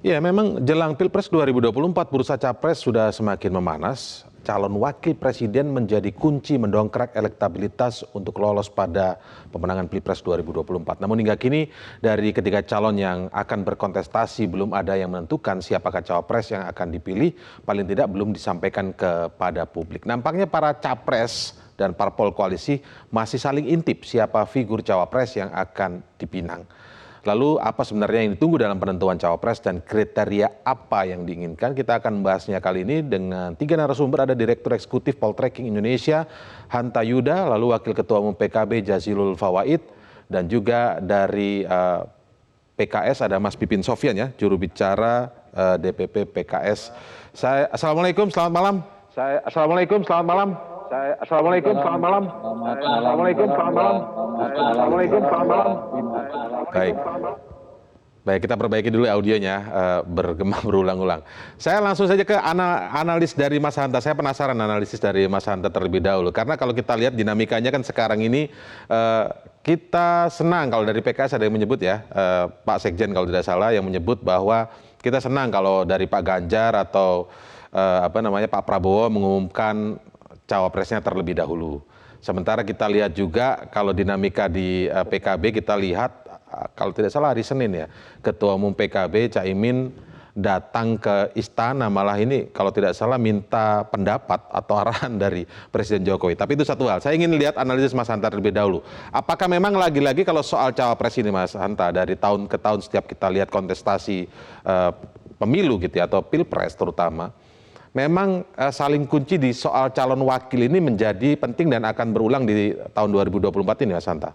Ya, memang jelang Pilpres 2024 bursa capres sudah semakin memanas. Calon wakil presiden menjadi kunci mendongkrak elektabilitas untuk lolos pada pemenangan Pilpres 2024. Namun hingga kini dari ketiga calon yang akan berkontestasi belum ada yang menentukan siapakah cawapres yang akan dipilih, paling tidak belum disampaikan kepada publik. Nampaknya para capres dan parpol koalisi masih saling intip siapa figur cawapres yang akan dipinang. Lalu apa sebenarnya yang ditunggu dalam penentuan cawapres dan kriteria apa yang diinginkan? Kita akan membahasnya kali ini dengan tiga narasumber. Ada Direktur Eksekutif Poltreking Indonesia, Hanta Yuda, lalu Wakil Ketua Umum PKB Jazilul Fawait, dan juga dari PKS ada Mas Pipin Sofyan ya, juru bicara DPP PKS. Assalamualaikum, selamat malam. Assalamualaikum, selamat malam. Assalamualaikum, selamat malam. Assalamualaikum, selamat malam. Assalamualaikum, selamat malam. Baik. Baik, kita perbaiki dulu audionya, bergema berulang-ulang. Saya langsung saja ke analis dari Mas Hanta. Saya penasaran analisis dari Mas Hanta terlebih dahulu. Karena kalau kita lihat dinamikanya kan sekarang ini, kita senang kalau dari PKS ada yang menyebut ya, Pak Sekjen kalau tidak salah, yang menyebut bahwa kita senang kalau dari Pak Ganjar atau Pak Prabowo mengumumkan cawapresnya terlebih dahulu. Sementara kita lihat juga kalau dinamika di PKB kita lihat kalau tidak salah hari Senin ya, Ketua Umum PKB Caimin datang ke istana, malah ini kalau tidak salah minta pendapat atau arahan dari Presiden Jokowi. Tapi itu satu hal. Saya ingin lihat analisis Mas Hanta terlebih dahulu. Apakah memang lagi-lagi kalau soal cawapres ini Mas Hanta, dari tahun ke tahun setiap kita lihat kontestasi pemilu gitu ya, atau pilpres terutama, memang saling kunci di soal calon wakil ini menjadi penting dan akan berulang di tahun 2024 ini Mas Hanta.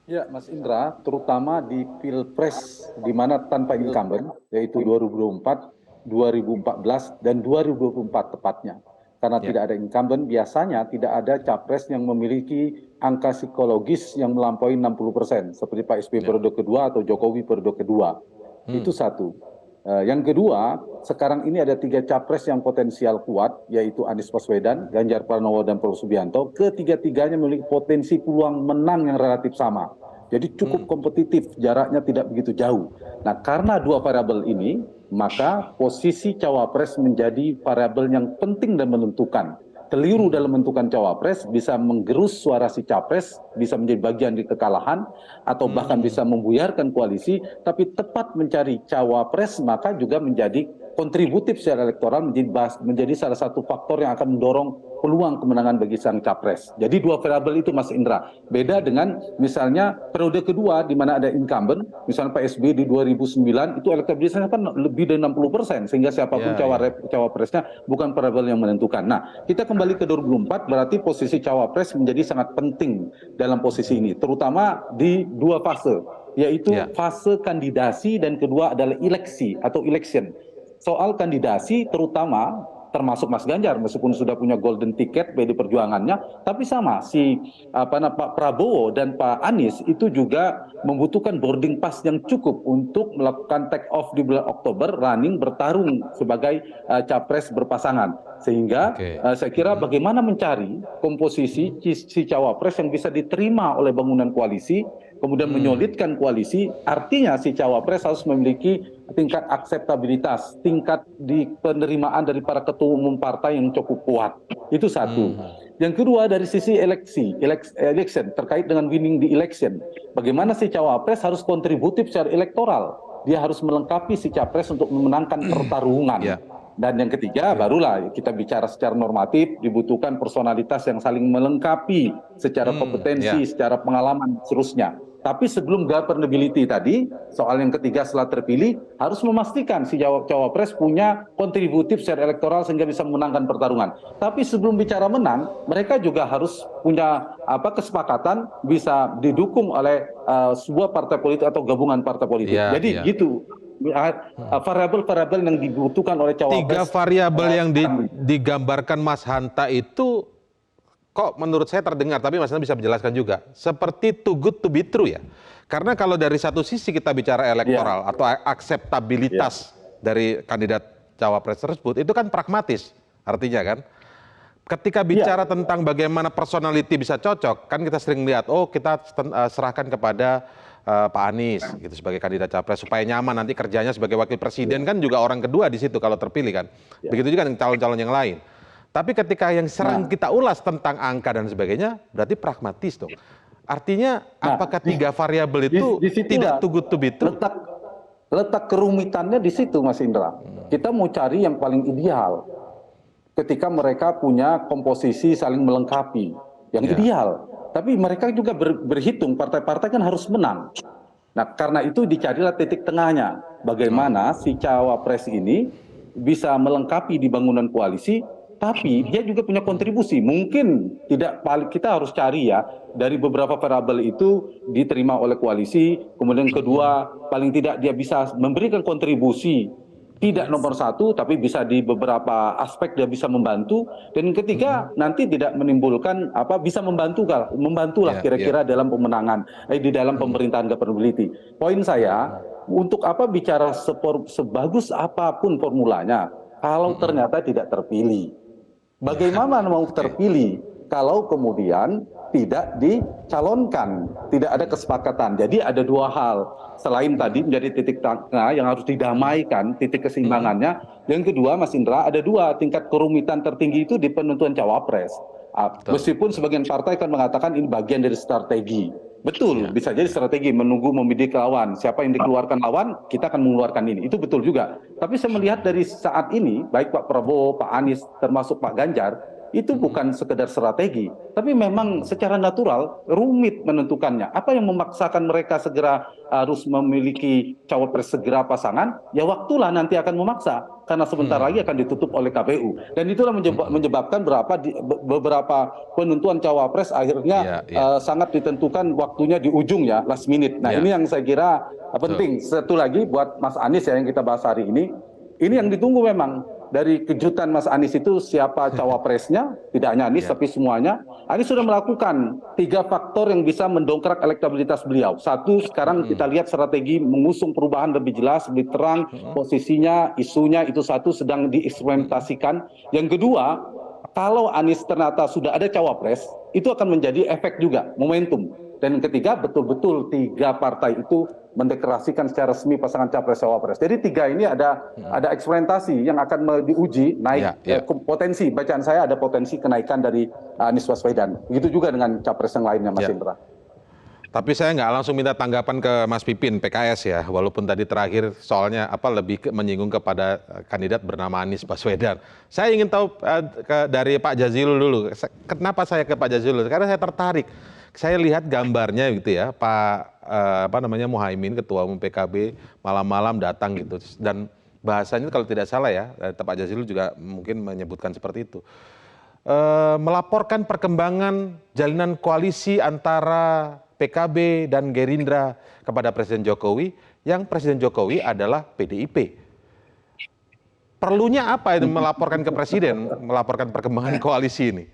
Ya, Mas Indra, terutama di Pilpres di mana tanpa incumbent, yaitu 2024, 2014, dan 2024 tepatnya. Karena tidak ada incumbent, biasanya tidak ada capres yang memiliki angka psikologis yang melampaui 60%, seperti Pak SBY periode kedua atau Jokowi periode kedua. Itu satu. Yang kedua, sekarang ini ada tiga capres yang potensial kuat, yaitu Anies Baswedan, Ganjar Pranowo, dan Prabowo Subianto. Ketiga-tiganya memiliki potensi peluang menang yang relatif sama. Jadi cukup kompetitif, jaraknya tidak begitu jauh. Nah, karena dua variabel ini, maka posisi cawapres menjadi variabel yang penting dan menentukan. Keliru dalam menentukan cawapres bisa menggerus suara si capres, bisa menjadi bagian dari kekalahan, atau bahkan bisa membuyarkan koalisi, tapi tepat mencari cawapres maka juga menjadi kontributif secara elektoral, menjadi salah satu faktor yang akan mendorong peluang kemenangan bagi sang capres. Jadi dua variabel itu Mas Indra. Beda dengan misalnya periode kedua di mana ada incumbent, misalnya Pak SBY di 2009 itu elektabilitasnya kan lebih dari 60%, sehingga siapapun cawapresnya bukan variabel yang menentukan. Nah, kita kembali ke 2004, berarti posisi cawapres menjadi sangat penting dalam posisi ini, terutama di dua fase, yaitu fase kandidasi dan kedua adalah eleksi atau election. Soal kandidasi terutama termasuk Mas Ganjar meskipun sudah punya golden ticket PD Perjuangannya, tapi sama Pak Prabowo dan Pak Anies itu juga membutuhkan boarding pass yang cukup untuk melakukan take off di bulan Oktober, running bertarung sebagai capres berpasangan. Sehingga saya kira bagaimana mencari komposisi si cawapres yang bisa diterima oleh bangunan koalisi, kemudian menyolidkan koalisi, artinya si cawapres harus memiliki tingkat akseptabilitas, tingkat di penerimaan dari para ketua umum partai yang cukup kuat. Itu satu. Yang kedua dari sisi election terkait dengan winning di election. Bagaimana si cawapres harus kontributif secara elektoral. Dia harus melengkapi si capres untuk memenangkan pertarungan. Dan yang ketiga barulah kita bicara secara normatif, dibutuhkan personalitas yang saling melengkapi secara kompetensi, secara pengalaman seterusnya. Tapi sebelum governability tadi, soal yang ketiga setelah terpilih, harus memastikan si cawapres punya kontributif secara elektoral sehingga bisa memenangkan pertarungan. Tapi sebelum bicara menang, mereka juga harus punya kesepakatan bisa didukung oleh sebuah partai politik atau gabungan partai politik. Jadi gitu. Variabel-variabel yang dibutuhkan oleh cawapres. Tiga variabel yang digambarkan Mas Hanta itu kok menurut saya terdengar, tapi Mas Hanta bisa menjelaskan juga, seperti too good to be true ya. Karena kalau dari satu sisi kita bicara elektoral atau akseptabilitas dari kandidat cawapres tersebut, itu kan pragmatis artinya kan. Ketika bicara tentang bagaimana personality bisa cocok, kan kita sering lihat, kita serahkan kepada Pak Anies gitu sebagai kandidat capres supaya nyaman nanti kerjanya sebagai wakil presiden kan juga orang kedua di situ kalau terpilih kan. Begitu juga dengan calon-calon yang lain. Tapi ketika yang serang kita ulas tentang angka dan sebagainya, berarti pragmatis dong. Artinya apakah tiga variabel itu tidak too good to be true? Letak kerumitannya di situ, Mas Indra. Kita mau cari yang paling ideal. Ketika mereka punya komposisi saling melengkapi, yang ideal. Tapi mereka juga berhitung, partai-partai kan harus menang. Nah, karena itu dicarilah titik tengahnya. Bagaimana si cawapres ini bisa melengkapi di bangunan koalisi, tapi dia juga punya kontribusi. Mungkin tidak, kita harus cari ya, dari beberapa variabel itu diterima oleh koalisi, kemudian kedua, paling tidak dia bisa memberikan kontribusi, tidak nomor satu, tapi bisa di beberapa aspek dia bisa membantu, dan ketiga nanti tidak menimbulkan bisa membantulah kira-kira dalam pemenangan, di dalam pemerintahan governability. Poin saya, untuk apa bicara sebagus apapun formulanya, kalau ternyata tidak terpilih. Bagaimana mau terpilih kalau kemudian tidak dicalonkan, tidak ada kesepakatan. Jadi ada dua hal, selain tadi menjadi titik tengah yang harus didamaikan, titik keseimbangannya. Yang kedua, Mas Indra, ada dua tingkat kerumitan tertinggi itu di penentuan cawapres. Meskipun sebagian partai kan mengatakan ini bagian dari strategi. Betul, bisa jadi strategi menunggu membidik lawan. Siapa yang dikeluarkan lawan, kita akan mengeluarkan ini. Itu betul juga. Tapi saya melihat dari saat ini, baik Pak Prabowo, Pak Anies, termasuk Pak Ganjar, itu bukan sekedar strategi, tapi memang secara natural rumit menentukannya. Apa yang memaksakan mereka segera harus memiliki cawapres segera pasangan? Ya waktulah nanti akan memaksa, karena sebentar lagi akan ditutup oleh KPU. Dan itulah menyebabkan beberapa penentuan cawapres akhirnya sangat ditentukan waktunya di ujung ya, last minute. Nah ini yang saya kira penting. Satu lagi buat Mas Anies ya, yang kita bahas hari ini yang ditunggu memang. Dari kejutan Mas Anies itu siapa cawapresnya, tidak hanya Anies tapi semuanya. Anies sudah melakukan 3 faktor yang bisa mendongkrak elektabilitas beliau. Satu, sekarang kita lihat strategi mengusung perubahan lebih jelas, lebih terang, posisinya, isunya itu satu sedang dieksperimentasikan. Yang kedua, kalau Anies ternyata sudah ada cawapres, itu akan menjadi efek juga, momentum. Dan yang ketiga, betul-betul 3 partai itu mendeklarasikan secara resmi pasangan capres-cawapres. Jadi 3 ini ada eksperimentasi yang akan diuji naik potensi. Bacaan saya ada potensi kenaikan dari Anies Baswedan. Begitu juga dengan capres yang lainnya, Mas Indra. Tapi saya nggak langsung minta tanggapan ke Mas Pipin, PKS ya, walaupun tadi terakhir soalnya lebih menyinggung kepada kandidat bernama Anies Baswedan. Saya ingin tahu dari Pak Jazilul dulu. Kenapa saya ke Pak Jazilul? Karena saya tertarik. Saya lihat gambarnya gitu ya, Pak Muhaimin, Ketua Umum PKB, malam-malam datang gitu. Dan bahasanya kalau tidak salah ya, Pak Jazilul juga mungkin menyebutkan seperti itu. Melaporkan perkembangan jalinan koalisi antara PKB dan Gerindra kepada Presiden Jokowi, yang Presiden Jokowi adalah PDIP. Perlunya apa itu melaporkan ke Presiden, melaporkan perkembangan koalisi ini?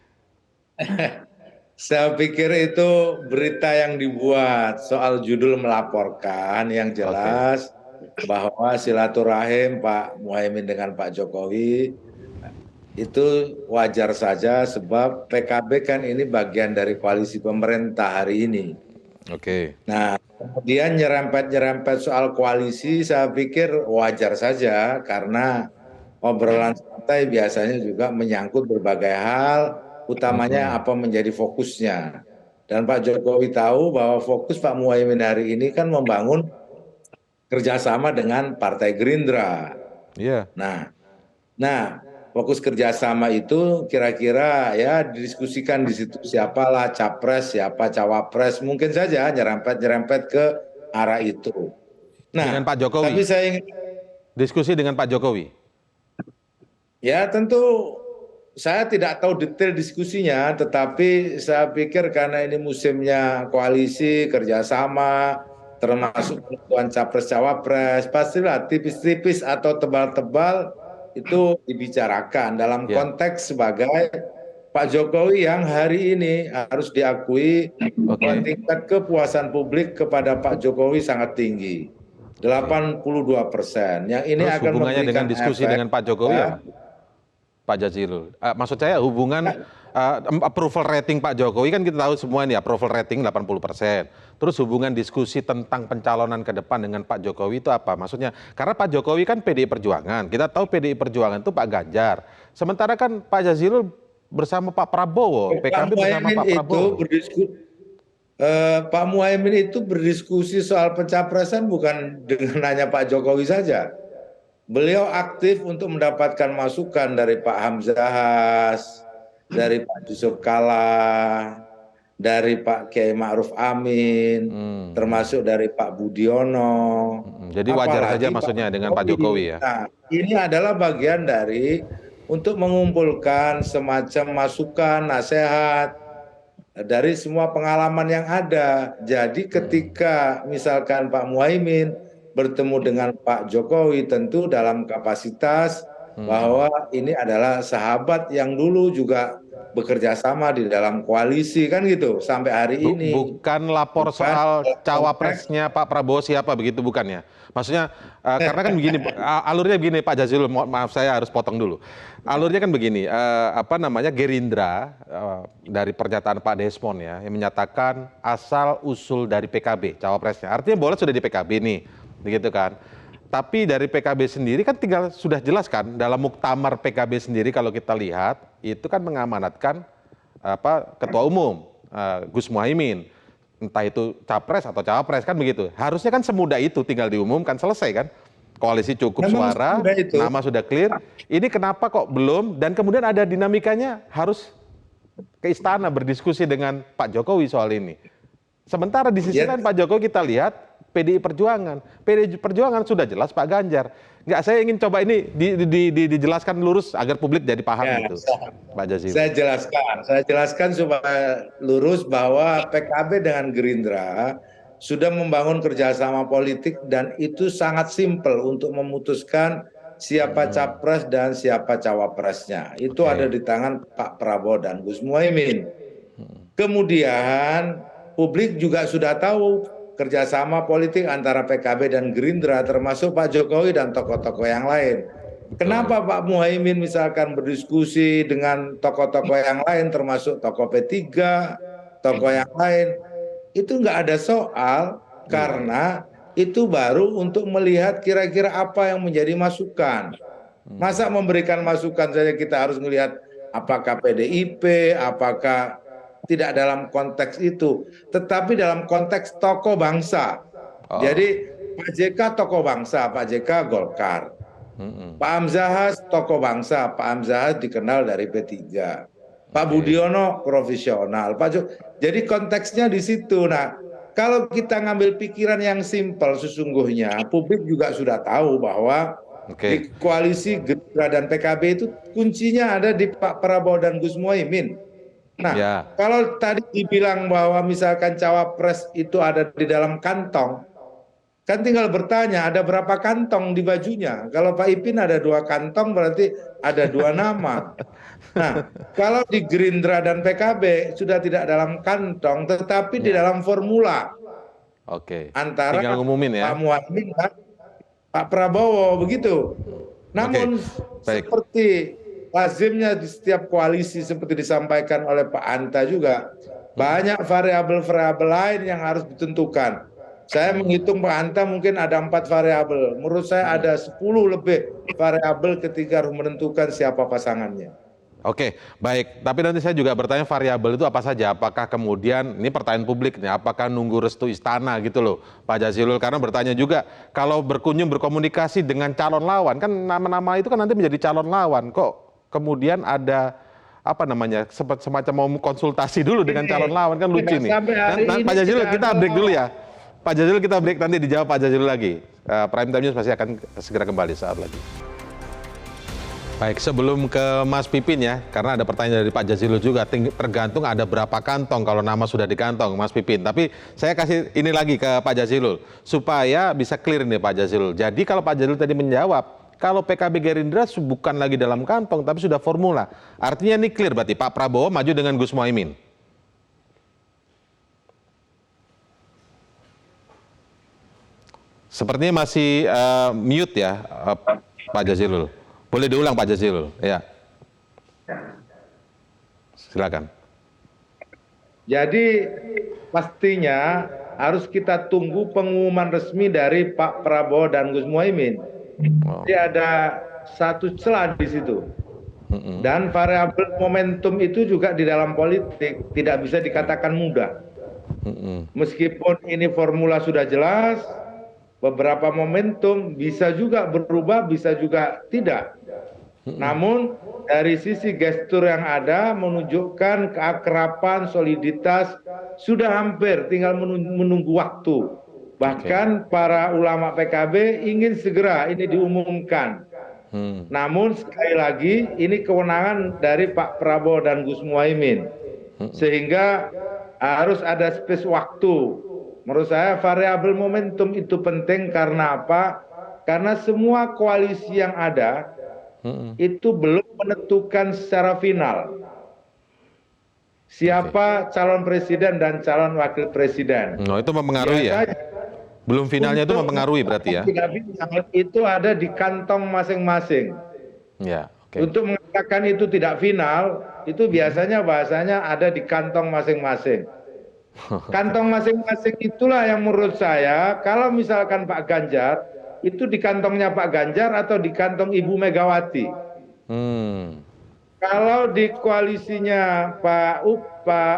Saya pikir itu berita yang dibuat soal judul melaporkan, yang jelas bahwa silaturahim Pak Muhaimin dengan Pak Jokowi itu wajar saja, sebab PKB kan ini bagian dari koalisi pemerintah hari ini. Nah, kemudian nyerempet soal koalisi, saya pikir wajar saja, karena obrolan santai biasanya juga menyangkut berbagai hal, utamanya apa menjadi fokusnya. Dan Pak Jokowi tahu bahwa fokus Pak Muhaimin hari ini kan membangun kerjasama dengan Partai Gerindra. Nah, fokus kerjasama itu kira-kira ya didiskusikan di situ, siapalah capres, siapa cawapres, mungkin saja nyerempet ke arah itu. Nah, dengan Pak Jokowi. Tapi saya ingin diskusi dengan Pak Jokowi. Ya tentu saya tidak tahu detail diskusinya, tetapi saya pikir karena ini musimnya koalisi, kerjasama, termasuk penentuan capres-cawapres, pastilah tipis-tipis atau tebal-tebal itu dibicarakan dalam konteks sebagai Pak Jokowi yang hari ini harus diakui bahwa tingkat kepuasan publik kepada Pak Jokowi sangat tinggi, 82%. Yang ini terus akan hubungannya dengan diskusi efek, dengan Pak Jokowi ya, Pak Jazilul. Maksud saya hubungan approval rating Pak Jokowi kan kita tahu semua ini approval rating 80%. Terus hubungan diskusi tentang pencalonan ke depan dengan Pak Jokowi itu apa? Maksudnya karena Pak Jokowi kan PDI Perjuangan. Kita tahu PDI Perjuangan itu Pak Ganjar. Sementara kan Pak Jazilul bersama Pak Prabowo, PKB bersama Pak Prabowo. Pak Muhaimin itu berdiskusi soal pencapresan bukan dengan hanya Pak Jokowi saja. Beliau aktif untuk mendapatkan masukan dari Pak Hamzahas, dari Pak Yusuf Kalla, dari Pak Kiai Ma'ruf Amin, termasuk dari Pak Budiono. Jadi wajar saja maksudnya dengan Pak Jokowi ya. Nah, ini adalah bagian dari untuk mengumpulkan semacam masukan, nasihat dari semua pengalaman yang ada. Jadi ketika misalkan Pak Muhaimin bertemu dengan Pak Jokowi tentu dalam kapasitas bahwa ini adalah sahabat yang dulu juga bekerja sama di dalam koalisi kan gitu sampai hari ini. Bukan lapor soal cawapresnya Pak Prabowo siapa begitu bukan ya? Maksudnya karena kan begini, alurnya begini Pak Jazilul, maaf saya harus potong dulu. Alurnya kan begini, Gerindra dari pernyataan Pak Desmond ya yang menyatakan asal usul dari PKB cawapresnya. Artinya bola sudah di PKB nih, begitu kan? Tapi dari PKB sendiri kan tinggal sudah jelas kan dalam muktamar PKB sendiri kalau kita lihat itu kan mengamanatkan ketua umum Gus Muhaimin, entah itu capres atau cawapres kan begitu. Harusnya kan semudah itu tinggal diumumkan selesai kan. Koalisi cukup suara, nama sudah clear. Ini kenapa kok belum dan kemudian ada dinamikanya harus ke istana berdiskusi dengan Pak Jokowi soal ini. Sementara di sisi lain Pak Jokowi kita lihat PDI Perjuangan. PDI Perjuangan sudah jelas Pak Ganjar. Enggak, saya ingin coba ini dijelaskan lurus agar publik jadi paham gitu. Pak Jazilul. Saya jelaskan supaya lurus bahwa PKB dengan Gerindra sudah membangun kerjasama politik dan itu sangat simpel untuk memutuskan siapa capres dan siapa cawapresnya. Itu ada di tangan Pak Prabowo dan Gus Muhaimin. Kemudian publik juga sudah tahu kerjasama politik antara PKB dan Gerindra termasuk Pak Jokowi dan tokoh-tokoh yang lain. Kenapa Pak Muhaimin misalkan berdiskusi dengan tokoh-tokoh yang lain termasuk tokoh P3, tokoh yang lain? Itu nggak ada soal karena itu baru untuk melihat kira-kira apa yang menjadi masukan. Masa memberikan masukan saja kita harus melihat apakah PDIP, apakah tidak dalam konteks itu, tetapi dalam konteks tokoh bangsa. Jadi Pak JK tokoh bangsa, Pak JK Golkar. Pak Hamzahas tokoh bangsa, Pak Hamzahas dikenal dari P3. Pak Budiono profesional, jadi konteksnya di situ. Nah, kalau kita ngambil pikiran yang simpel sesungguhnya publik juga sudah tahu bahwa di koalisi Gerindra dan PKB itu kuncinya ada di Pak Prabowo dan Gus Muhaimin. Nah, kalau tadi dibilang bahwa misalkan cawapres itu ada di dalam kantong, kan tinggal bertanya ada berapa kantong di bajunya. Kalau Pak Ipin ada 2 kantong berarti ada 2 nama. Nah, kalau di Gerindra dan PKB sudah tidak dalam kantong, tetapi di dalam formula. Antara Pak Muhaimin dan Pak Prabowo, begitu. Namun seperti lazimnya di setiap koalisi seperti disampaikan oleh Pak Anta juga, banyak variabel-variabel lain yang harus ditentukan. Saya menghitung Pak Anta mungkin ada 4 variabel. Menurut saya ada 10 lebih variabel ketika harus menentukan siapa pasangannya. Oke, baik. Tapi nanti saya juga bertanya variabel itu apa saja. Apakah kemudian, ini pertanyaan publik nih, apakah nunggu restu istana gitu loh Pak Jazilul. Karena bertanya juga, kalau berkunjung berkomunikasi dengan calon lawan, kan nama-nama itu kan nanti menjadi calon lawan. Kok kemudian ada semacam mau konsultasi dulu dengan calon lawan, kan lucu nih. Pak Jazilul kita break dulu ya. Pak Jazilul kita break, nanti dijawab Pak Jazilul lagi. Prime Time News pasti akan segera kembali saat lagi. Baik, sebelum ke Mas Pipin ya, karena ada pertanyaan dari Pak Jazilul juga, tergantung ada berapa kantong kalau nama sudah di kantong, Mas Pipin. Tapi saya kasih ini lagi ke Pak Jazilul, supaya bisa clear nih Pak Jazilul. Jadi kalau Pak Jazilul tadi menjawab, kalau PKB Gerindra bukan lagi dalam kantong, tapi sudah formula. Artinya ini clear berarti Pak Prabowo maju dengan Gus Muhaimin. Sepertinya masih mute ya Pak Jazilul. Boleh diulang Pak Jazilul, ya. Silakan. Jadi pastinya harus kita tunggu pengumuman resmi dari Pak Prabowo dan Gus Muhaimin. Wow. Jadi ada satu celah di situ. Dan variabel momentum itu juga di dalam politik tidak bisa dikatakan mudah. Meskipun ini formula sudah jelas, beberapa momentum bisa juga berubah, bisa juga tidak. Namun dari sisi gestur yang ada menunjukkan keakraban, soliditas sudah hampir, tinggal menunggu waktu. Bahkan para ulama PKB ingin segera ini diumumkan. Namun sekali lagi ini kewenangan dari Pak Prabowo dan Gus Muhaimin. Sehingga harus ada space waktu. Menurut saya variabel momentum itu penting karena apa? Karena semua koalisi yang ada itu belum menentukan secara final siapa calon presiden dan calon wakil presiden. Oh, itu mempengaruhi ya? Belum finalnya itu mempengaruhi berarti ya? Itu ada di kantong masing-masing. Ya, oke. Untuk mengatakan itu tidak final, itu biasanya bahasanya ada di kantong masing-masing. Kantong masing-masing itulah yang menurut saya, kalau misalkan Pak Ganjar, itu di kantongnya Pak Ganjar atau di kantong Ibu Megawati. Kalau di koalisinya Pak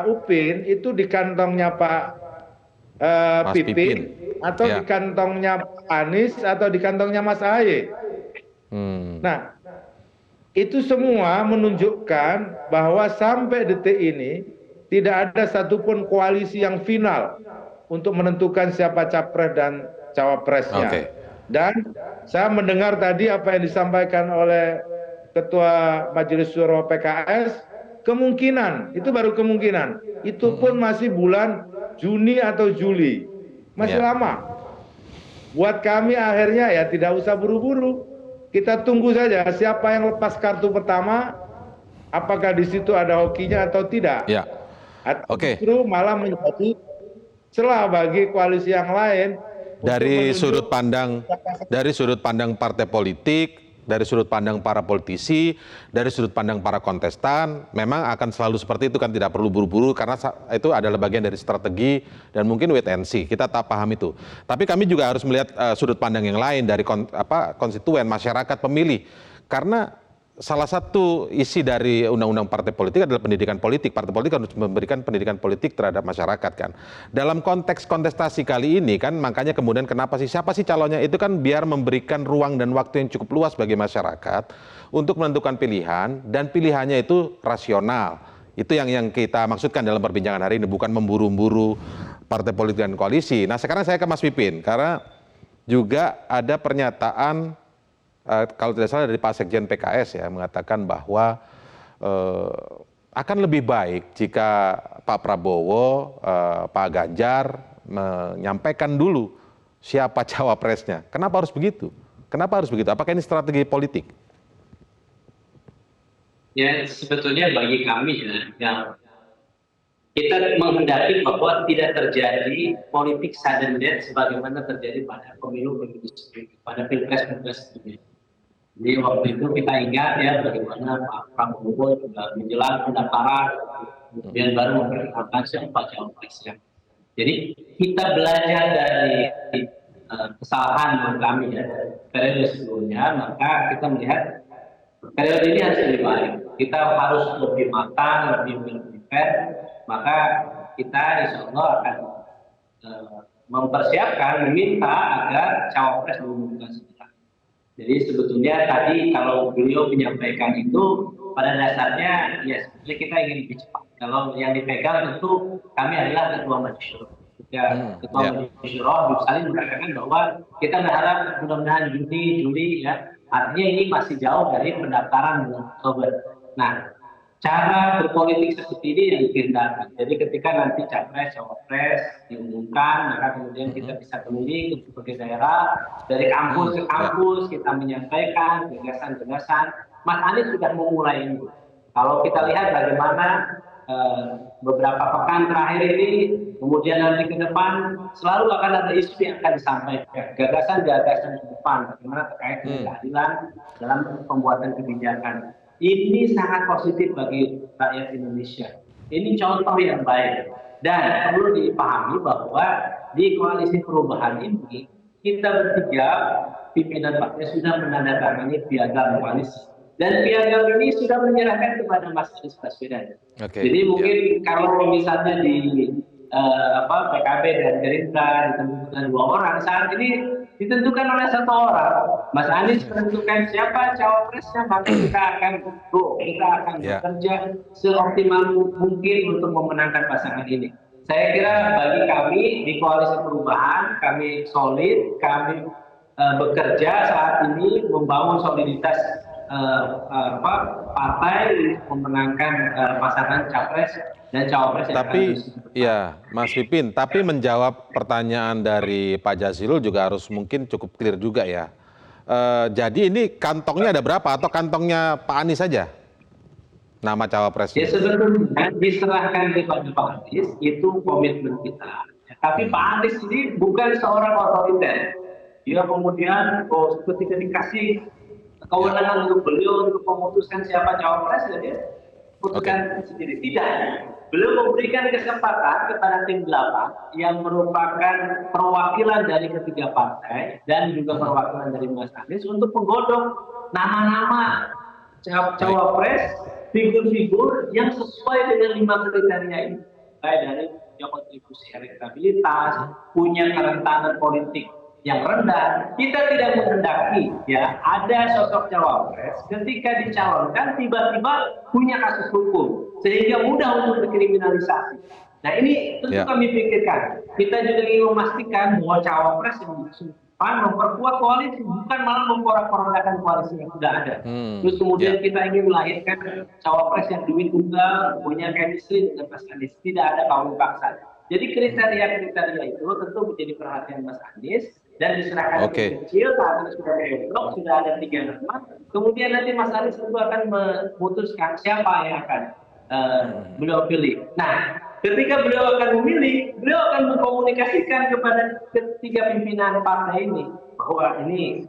Upin, itu di kantongnya Pak Pipin, atau di kantongnya Pak Anies, atau di kantongnya Mas Ahaye. Nah, itu semua menunjukkan bahwa sampai detik ini tidak ada satupun koalisi yang final untuk menentukan siapa capres dan cawapresnya. Dan saya mendengar tadi apa yang disampaikan oleh Ketua Majelis Syuro PKS, kemungkinan, itu baru kemungkinan, itu pun masih bulan Juni atau Juli, masih lama. Buat kami akhirnya ya tidak usah buru-buru, kita tunggu saja siapa yang lepas kartu pertama, apakah di situ ada hokinya atau tidak. Atau justru malah menjadi celah bagi koalisi yang lain. Dari sudut pandang partai politik, dari sudut pandang para politisi, dari sudut pandang para kontestan, memang akan selalu seperti itu kan, tidak perlu buru-buru karena itu adalah bagian dari strategi dan mungkin wait and see. Kita tak paham itu. Tapi kami juga harus melihat sudut pandang yang lain dari konstituen, masyarakat, pemilih. Karena salah satu isi dari undang-undang partai politik adalah pendidikan politik. Partai politik harus memberikan pendidikan politik terhadap masyarakat kan. Dalam konteks kontestasi kali ini kan, makanya kemudian kenapa sih, siapa sih calonnya itu kan biar memberikan ruang dan waktu yang cukup luas bagi masyarakat untuk menentukan pilihan, dan pilihannya itu rasional. Itu yang kita maksudkan dalam perbincangan hari ini, bukan memburu-buru partai politik dan koalisi. Nah sekarang saya ke Mas Pipin, karena juga ada pernyataan kalau tidak salah dari Pak Sekjen PKS ya, mengatakan bahwa akan lebih baik jika Pak Prabowo, Pak Ganjar menyampaikan dulu siapa cawapresnya. Kenapa harus begitu? Kenapa harus begitu? Apakah ini strategi politik? Ya sebetulnya bagi kami ya, kita menghendaki bahwa tidak terjadi politik sudden death sebagaimana terjadi pada pemilu-pemilu sebelumnya, pada pilpres-pilpres sebelumnya. Jadi waktu itu kita ingat ya bagaimana Pak Prabowo juga menjelang pendaftaran, kemudian baru memperkenalkan siapa cawapresnya. Jadi kita belajar dari kesalahan kami ya periode sebelumnya, maka kita melihat periode ini harus lebih baik. Kita harus lebih matang, lebih fair, maka kita insya Allah akan mempersiapkan, meminta agar cawapres diumumkan segera. Jadi sebetulnya tadi kalau beliau menyampaikan itu pada dasarnya ya sebetulnya kita ingin lebih cepat. Kalau yang dipegang tentu kami adalah Ketua Majelis Syuro. Ketua Majelis Syuro misalnya mengatakan bahwa kita berharap mudah-mudahan Juli ya. Artinya ini masih jauh dari pendaftaran bulan Oktober. Nah, cara berpolitik seperti ini yang dikehendaki. Jadi ketika nanti capres, cawapres diumumkan, maka kemudian kita bisa keliling ke berbagai daerah, dari kampus ke kampus kita menyampaikan gagasan-gagasan. Mas Anies sudah memulai ini. Kalau kita lihat bagaimana beberapa pekan terakhir ini, kemudian nanti ke depan selalu akan ada isu yang akan disampaikan, gagasan-gagasan ke depan, bagaimana terkait dengan keadilan dalam pembuatan kebijakan. Ini sangat positif bagi rakyat Indonesia. Ini contoh yang baik. Dan perlu dipahami bahwa di koalisi perubahan ini, kita bertiga pimpinan partai sudah menandatangani piagam koalisi. Dan piagam ini sudah menyerahkan kepada Mas Anies Baswedan. Jadi mungkin kalau misalnya di PKB dan Gerindra ditentukan 2 orang, saat ini ditentukan oleh 1 orang. Mas Anies menentukan siapa cawapresnya, maka kita akan bekerja seoptimal mungkin untuk memenangkan pasangan ini. Saya kira bagi kami di koalisi perubahan, kami solid, kami bekerja saat ini membangun soliditas partai untuk memenangkan pasangan capres dan cawapres. Tapi ya, Mas Pipin, tapi menjawab pertanyaan dari Pak Jazilul juga harus mungkin cukup clear juga ya. Jadi ini kantongnya ada berapa atau kantongnya Pak Anies saja? Nama cawapresnya. Ya sebetulnya diserahkan kepada Pak Anies itu komitmen kita. Tapi Pak Anies ini bukan seorang otoriter. Dia kemudian ketika dikasih kewenangan untuk beliau untuk memutuskan siapa cawapres, dia putuskan sendiri. Tidak. Beliau memberikan kesempatan kepada tim 8 yang merupakan perwakilan dari ketiga partai dan juga perwakilan dari Mas Anies untuk menggodok nama-nama cawapres, figur-figur yang sesuai dengan 5 kriteria ini. Baik dari punya kontribusi elektabilitas, punya kerentanan politik yang rendah. Kita tidak menghendaki ya ada sosok cawapres ketika dicalonkan tiba-tiba punya kasus hukum sehingga mudah untuk dikriminalisasi. Nah ini tentu kami pikirkan. Kita juga ingin memastikan bahwa cawapres yang memperkuat koalisi, bukan malah memporak-porandakan koalisi yang sudah ada. Terus kemudian kita ingin melahirkan cawapres yang duit tunggal, punya chemistry dengan Mas Anies, tidak ada kawin paksa. Jadi kriteria-kriteria itu tentu menjadi perhatian Mas Anies dan diserahkan ke kecil, saat ini sudah blok, sudah ada 3 nama. Kemudian nanti Mas Anies tentu akan memutuskan siapa yang akan beliau pilih. Nah, ketika beliau akan memilih, beliau akan mengkomunikasikan kepada ketiga pimpinan partai ini bahwa ini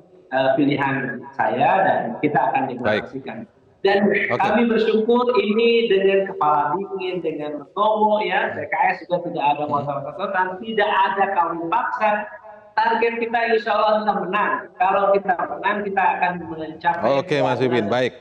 pilihan saya dan kita akan deklarasikan. Dan kami bersyukur ini dengan kepala dingin, dengan legowo ya, PKS juga tidak ada ngotot-ngototan, tidak ada kawin paksa. Target kita insya Allah kita menang. Kalau kita menang, kita akan mencapai. Oke, Mas Pipin, baik.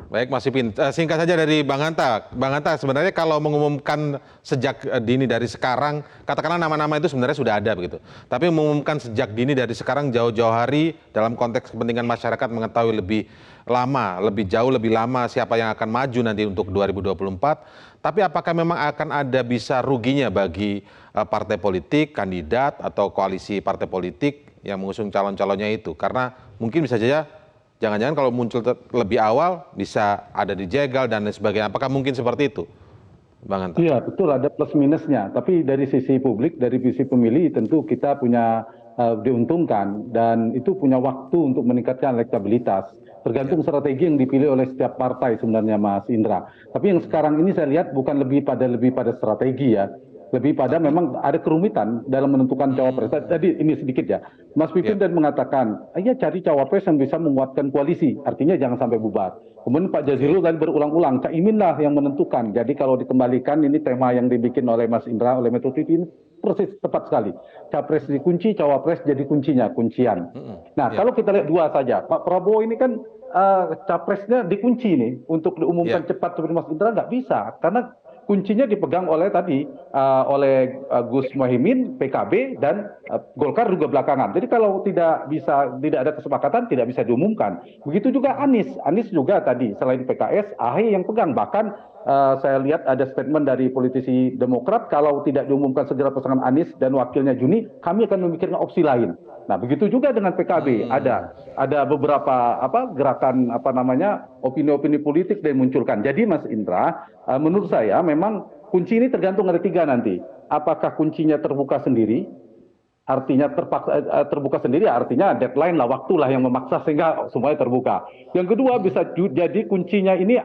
Baik, Mas Pipin. Singkat saja dari Bang Hanta. Bang Hanta, sebenarnya kalau mengumumkan sejak dini dari sekarang, katakanlah nama-nama itu sebenarnya sudah ada begitu. Tapi mengumumkan sejak dini dari sekarang jauh-jauh hari dalam konteks kepentingan masyarakat mengetahui lebih lama, lebih jauh lebih lama siapa yang akan maju nanti untuk 2024. Tapi apakah memang akan ada bisa ruginya bagi partai politik, kandidat atau koalisi partai politik yang mengusung calon-calonnya itu? Karena mungkin bisa saja jangan-jangan kalau muncul lebih awal bisa ada dijegal dan lain sebagainya. Apakah mungkin seperti itu, Bang Hanta? Iya, betul, ada plus minusnya. Tapi dari sisi publik, dari sisi pemilih tentu kita punya diuntungkan dan itu punya waktu untuk meningkatkan elektabilitas. Tergantung strategi yang dipilih oleh setiap partai sebenarnya, Mas Indra. Tapi yang sekarang ini saya lihat bukan lebih pada strategi ya. Lebih pada memang ada kerumitan dalam menentukan cawapres. Tadi ini sedikit ya. Mas Pipin dan mengatakan, ya cari cawapres yang bisa menguatkan koalisi. Artinya jangan sampai bubar. Kemudian Pak Jazilul tadi berulang-ulang, Caimin lah yang menentukan. Jadi kalau dikembalikan ini tema yang dibikin oleh Mas Indra, oleh Metro TV ini persis tepat sekali. Capres dikunci, cawapres jadi kuncian. Nah, kalau kita lihat 2 saja. Pak Prabowo ini kan capresnya dikunci nih untuk diumumkan cepat seperti Mas Indra nggak bisa karena kuncinya dipegang oleh Gus Muhaimin, PKB dan Golkar juga belakangan. Jadi kalau tidak ada kesepakatan tidak bisa diumumkan. Begitu juga Anies juga tadi selain PKS AHY yang pegang, bahkan saya lihat ada statement dari politisi Demokrat kalau tidak diumumkan segera pasangan Anies dan wakilnya Juni, kami akan memikirkan opsi lain. Nah, begitu juga dengan PKB, ada beberapa gerakan opini-opini politik yang dimunculkan. Jadi Mas Indra, menurut saya memang kunci ini tergantung ada 3 nanti. Apakah kuncinya terbuka sendiri? Artinya terbuka sendiri, artinya deadline lah, waktulah yang memaksa sehingga semuanya terbuka. Yang kedua bisa jadi kuncinya ini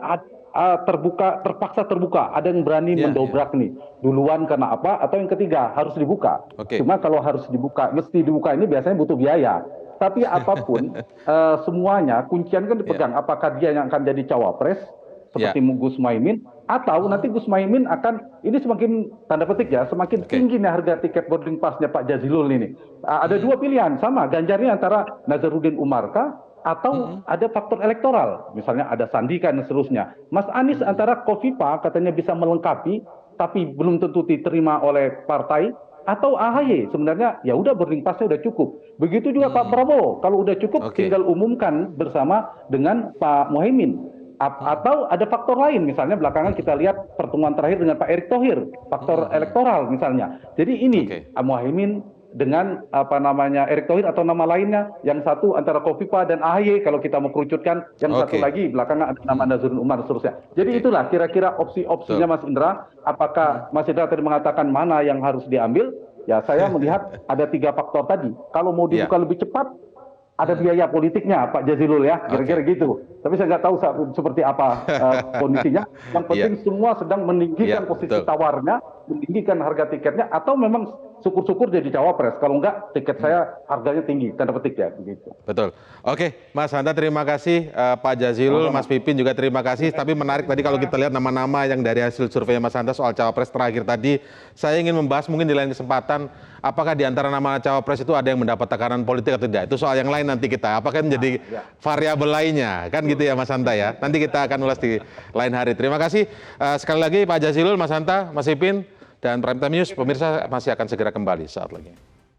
terpaksa terbuka, ada yang berani mendobrak nih duluan karena apa, atau yang ketiga harus dibuka. Cuma kalau harus dibuka, mesti dibuka ini biasanya butuh biaya. Tapi apapun, semuanya kuncian kan dipegang. Apakah dia yang akan jadi cawapres seperti Gus Muhaimin, atau nanti Gus Muhaimin akan, ini semakin tanda petik ya, semakin tinggi nih harga tiket boarding passnya Pak Jazilul ini. Ada dua pilihan, sama Ganjarnya antara Nazarudin Umar kah, atau ada faktor elektoral, misalnya ada Sandika dan seterusnya. Mas Anies antara Kofifa katanya bisa melengkapi, tapi belum tentu diterima oleh partai, atau AHY sebenarnya ya udah boarding passnya udah cukup. Begitu juga Pak Prabowo, kalau udah cukup tinggal umumkan bersama dengan Pak Muhaimin. Atau ada faktor lain, misalnya belakangan kita lihat pertemuan terakhir dengan Pak Erick Thohir, faktor elektoral misalnya. Jadi ini Muhaimin dengan Erick Thohir atau nama lainnya, yang satu antara Kofifa dan AHY kalau kita mau kerucutkan, yang satu lagi belakangan ada nama Nazarudin Umar dan seterusnya. Jadi itulah kira-kira opsi-opsinya Mas Indra. Apakah Mas Indra tadi mengatakan mana yang harus diambil? Ya saya melihat ada 3 faktor tadi. Kalau mau dibuka lebih cepat, ada biaya politiknya Pak Jazilul ya, kira-kira gitu. Tapi saya nggak tahu seperti apa kondisinya. Yang penting semua sedang meninggikan posisi tawarnya, meninggikan harga tiketnya, atau memang syukur-syukur jadi cawapres. Kalau enggak, tiket saya harganya tinggi, tanda petik ya, begitu. Betul. Oke, Mas Hanta terima kasih, Pak Jazilul, Mas Pipin juga terima kasih. Tapi menarik tadi kalau kita lihat nama-nama yang dari hasil survei Mas Hanta soal cawapres terakhir tadi, saya ingin membahas mungkin di lain kesempatan, apakah di antara nama cawapres itu ada yang mendapat tekanan politik atau tidak. Itu soal yang lain nanti kita, apakah menjadi variabel lainnya, kan gitu ya Mas Hanta ya. Nanti kita akan ulas di lain hari. Terima kasih sekali lagi Pak Jazilul, Mas Hanta, Mas Pipin. Dan Prime Time News, pemirsa masih akan segera kembali saat lagi.